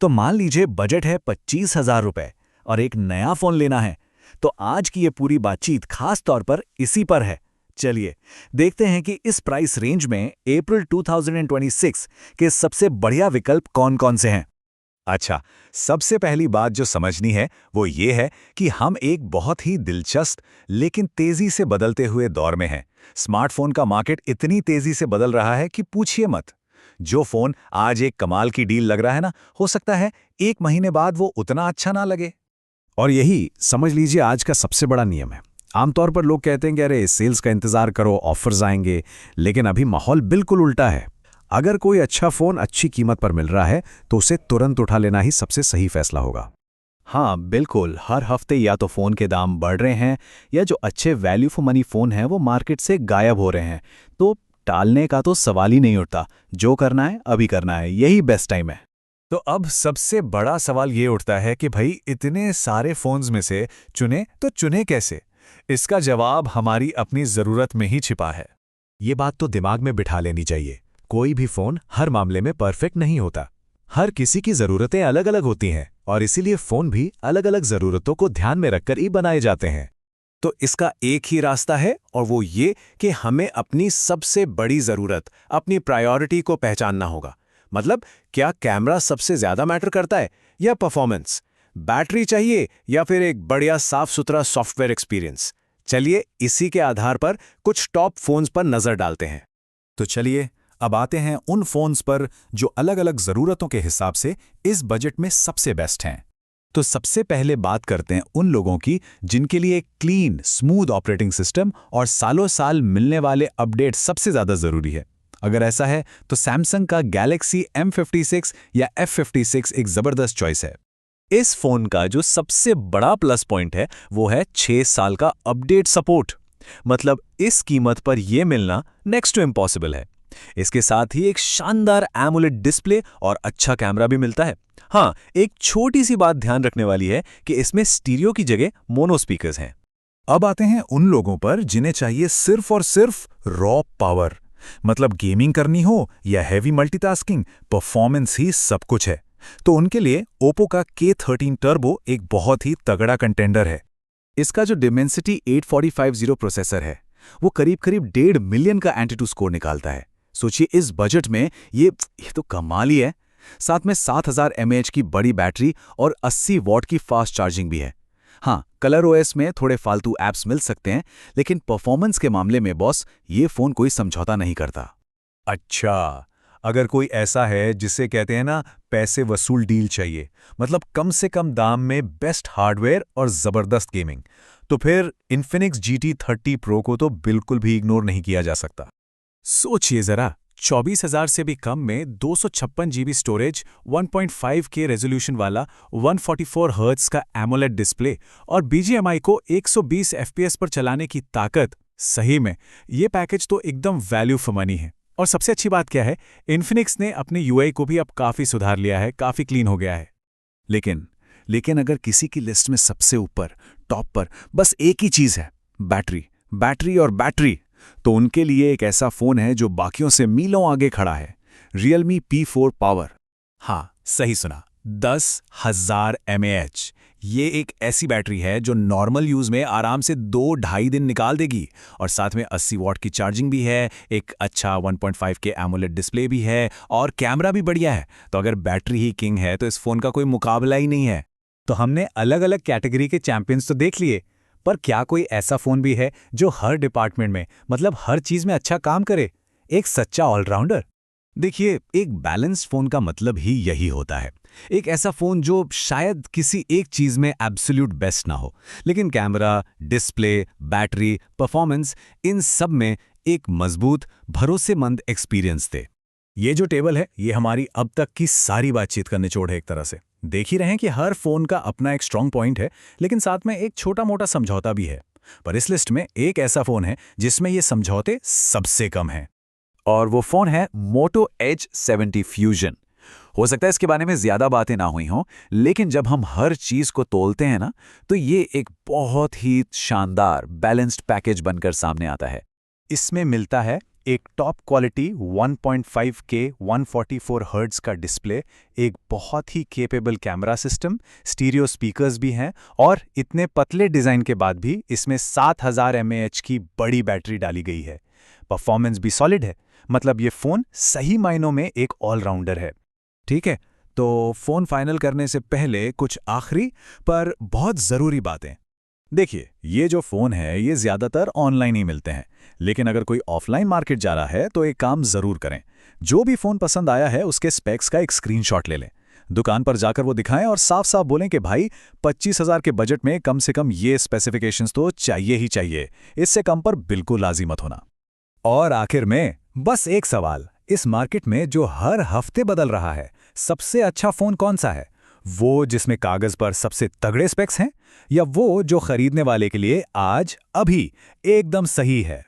तो मान लीजिए बजट है 25,000 रुपए और एक नया फोन लेना है, तो आज की ये पूरी बातचीत खास तौर पर इसी पर है। चलिए देखते हैं कि इस प्राइस रेंज में अप्रैल 2026 के सबसे बढ़िया विकल्प कौन-कौन से हैं। अच्छा, सबसे पहली बात जो समझनी है वो ये है कि हम एक बहुत ही दिलचस्प लेकिन तेजी से बदलते हुए दौर में हैं। स्मार्टफोन का मार्केट इतनी तेजी से बदल रहा है कि पूछिए मत। जो फोन आज एक कमाल की डील लग रहा है ना, हो सकता है 1 महीने बाद वो उतना अच्छा ना लगे। और यही समझ लीजिए आज का सबसे बड़ा नियम है। आमतौर पर लोग कहते हैं कि अरे सेल्स का इंतजार करो, ऑफर्स आएंगे, लेकिन अभी माहौल बिल्कुल उल्टा है। अगर कोई अच्छा फोन अच्छी कीमत पर मिल रहा है तो उसे तुरंत उठा लेना ही सबसे सही फैसला होगा। हाँ बिल्कुल, हर हफ्ते या तो फ़ोन के दाम बढ़ रहे हैं या जो अच्छे वैल्यू फॉर मनी फ़ोन हैं वो मार्केट से गायब हो रहे हैं, तो टालने का तो सवाल ही नहीं उठता। जो करना है अभी करना है, यही बेस्ट टाइम है। तो अब सबसे बड़ा सवाल ये उठता है कि भाई इतने सारे फोन्स में से चुने तो चुने कैसे? इसका जवाब हमारी अपनी ज़रूरत में ही छिपा है। ये बात तो दिमाग में बिठा लेनी चाहिए। कोई भी फोन हर मामले में परफेक्ट नहीं होता। हर किसी की ज़रूरतें अलग अलग होती हैं और इसीलिए फोन भी अलग अलग ज़रूरतों को ध्यान में रखकर ही बनाए जाते हैं। तो इसका एक ही रास्ता है और वो ये कि हमें अपनी सबसे बड़ी ज़रूरत, अपनी प्रायोरिटी को पहचानना होगा। मतलब क्या कैमरा सबसे ज़्यादा मैटर करता है या परफॉर्मेंस? बैटरी चाहिए या फिर एक बढ़िया साफ सुथरा सॉफ्टवेयर एक्सपीरियंस? चलिए इसी के आधार पर कुछ टॉप फोन्स पर नज़र डालते हैं। तो चलिए अब आते हैं उन फोन्स पर जो अलग अलग ज़रूरतों के हिसाब से इस बजट में सबसे बेस्ट हैं। तो सबसे पहले बात करते हैं उन लोगों की जिनके लिए क्लीन, स्मूथ ऑपरेटिंग सिस्टम और सालों साल मिलने वाले अपडेट सबसे ज़्यादा ज़रूरी है। अगर ऐसा है तो सैमसंग का गैलेक्सी M56 या F56 एक ज़बरदस्त चॉइस है। इस फोन का जो सबसे बड़ा प्लस पॉइंट है वो है 6 साल का अपडेट सपोर्ट। मतलब इस कीमत पर यह मिलना नेक्स्ट टू इम्पॉसिबल है। इसके साथ ही एक शानदार एमोलेड डिस्प्ले और अच्छा कैमरा भी मिलता है। हाँ, एक छोटी सी बात ध्यान रखने वाली है कि इसमें स्टीरियो की जगह मोनो स्पीकर्स हैं। अब आते हैं उन लोगों पर जिन्हें चाहिए सिर्फ और सिर्फ रॉ पावर। मतलब गेमिंग करनी हो या हैवी मल्टीटास्किंग, परफॉर्मेंस ही सब कुछ है। तो उनके लिए ओप्पो का K13 टर्बो एक बहुत ही तगड़ा कंटेंडर है। इसका जो डिमेंसिटी 8450 प्रोसेसर है वो करीब करीब 1.5 मिलियन का एंटीटू स्कोर निकालता है। सोचिए इस बजट में ये तो कमाल ही है। साथ में 7000 mAh की बड़ी बैटरी और 80 वॉट की फास्ट चार्जिंग भी है। हाँ, कलर ओएस में थोड़े फालतू ऐप्स मिल सकते हैं, लेकिन परफॉर्मेंस के मामले में बॉस ये फ़ोन कोई समझौता नहीं करता। अच्छा, अगर कोई ऐसा है जिसे कहते हैं ना पैसे वसूल डील चाहिए, मतलब कम से कम दाम में बेस्ट हार्डवेयर और ज़बरदस्त गेमिंग, तो फिर इन्फिनिक्स GT30 Pro को तो बिल्कुल भी इग्नोर नहीं किया जा सकता। सोचिए जरा, 24,000 से भी कम में 256 GB स्टोरेज, 1.5K रेजोल्यूशन वाला 144 हर्ट्ज का एमोलेड डिस्प्ले और BGMI को 120 FPS पर चलाने की ताकत। सही में ये पैकेज तो एकदम वैल्यू फॉर मनी है। और सबसे अच्छी बात क्या है, इन्फिनिक्स ने अपने यूआई को भी अब काफ़ी सुधार लिया है, काफ़ी क्लीन हो गया है। लेकिन अगर किसी की लिस्ट में सबसे ऊपर, टॉप पर बस एक ही चीज़ है, बैटरी, बैटरी और बैटरी, तो उनके लिए एक ऐसा फ़ोन है जो बाकियों से मीलों आगे खड़ा है। Realme P4 power. हाँ, सही सुना, 10,000 mAh। ये एक ऐसी बैटरी है जो नॉर्मल यूज़ में आराम से 2-2.5 दिन निकाल देगी और साथ में 80 वॉट की चार्जिंग भी है, एक अच्छा 1.5K एमोलेड डिस्प्ले भी है और कैमरा भी बढ़िया है। तो अगर बैटरी ही किंग है तो इस फ़ोन का कोई मुकाबला ही नहीं है। तो हमने अलग अलग कैटेगरी के चैंपियंस तो देख लिए, पर क्या कोई ऐसा फ़ोन भी है जो हर डिपार्टमेंट में, मतलब हर चीज़ में अच्छा काम करे? एक सच्चा ऑलराउंडर। देखिए, एक बैलेंस्ड फ़ोन का मतलब ही यही होता है। एक ऐसा फ़ोन जो शायद किसी एक चीज़ में एब्सोल्यूट बेस्ट ना हो, लेकिन कैमरा, डिस्प्ले, बैटरी, परफॉर्मेंस, इन सब में एक मजबूत, भरोसेमंद एक्सपीरियंस दे। ये जो टेबल है ये हमारी अब तक की सारी बातचीत का निचोड़ है एक तरह से। देख ही रहे हैं कि हर फोन का अपना एक स्ट्रांग पॉइंट है, लेकिन साथ में एक छोटा मोटा समझौता भी है। पर इस लिस्ट में एक ऐसा फोन है जिसमें ये समझौते सबसे कम हैं। और वो फ़ोन है Moto Edge 70 Fusion। हो सकता है इसके बारे में ज़्यादा बातें ना हुई हों, लेकिन जब हम हर चीज़ को तोलते हैं ना, तो ये एक बहुत ही शानदार बैलेंस्ड पैकेज बनकर सामने आता है। इसमें मिलता है एक टॉप क्वालिटी 1.5K 144 हर्ट्ज का डिस्प्ले, एक बहुत ही capable camera system, stereo speakers भी हैं और इतने पतले डिज़ाइन के बाद भी इसमें 7000 mAh की बड़ी बैटरी डाली गई है। परफॉर्मेंस भी सॉलिड है, मतलब ये फ़ोन सही मायनों में एक ऑलराउंडर है। ठीक है, तो फ़ोन फाइनल करने से पहले कुछ आखिरी पर बहुत ज़रूरी बातें। देखिए, ये जो फ़ोन है ये ज़्यादातर ऑनलाइन ही मिलते हैं, लेकिन अगर कोई ऑफलाइन मार्केट जा रहा है तो एक काम ज़रूर करें। जो भी फ़ोन पसंद आया है उसके स्पेक्स का एक स्क्रीनशॉट ले लें। दुकान पर जाकर वो दिखाएं और साफ साफ बोलें कि भाई 25,000 के बजट में कम से कम ये स्पेसिफिकेशंस तो चाहिए ही चाहिए, इससे कम पर बिल्कुल राज़ी मत होना। और आखिर में बस एक सवाल, इस मार्केट में जो हर हफ्ते बदल रहा है, सबसे अच्छा फ़ोन कौन सा है? वो जिसमें कागज़ पर सबसे तगड़े स्पेक्स हैं, या वो जो खरीदने वाले के लिए आज अभी एकदम सही है?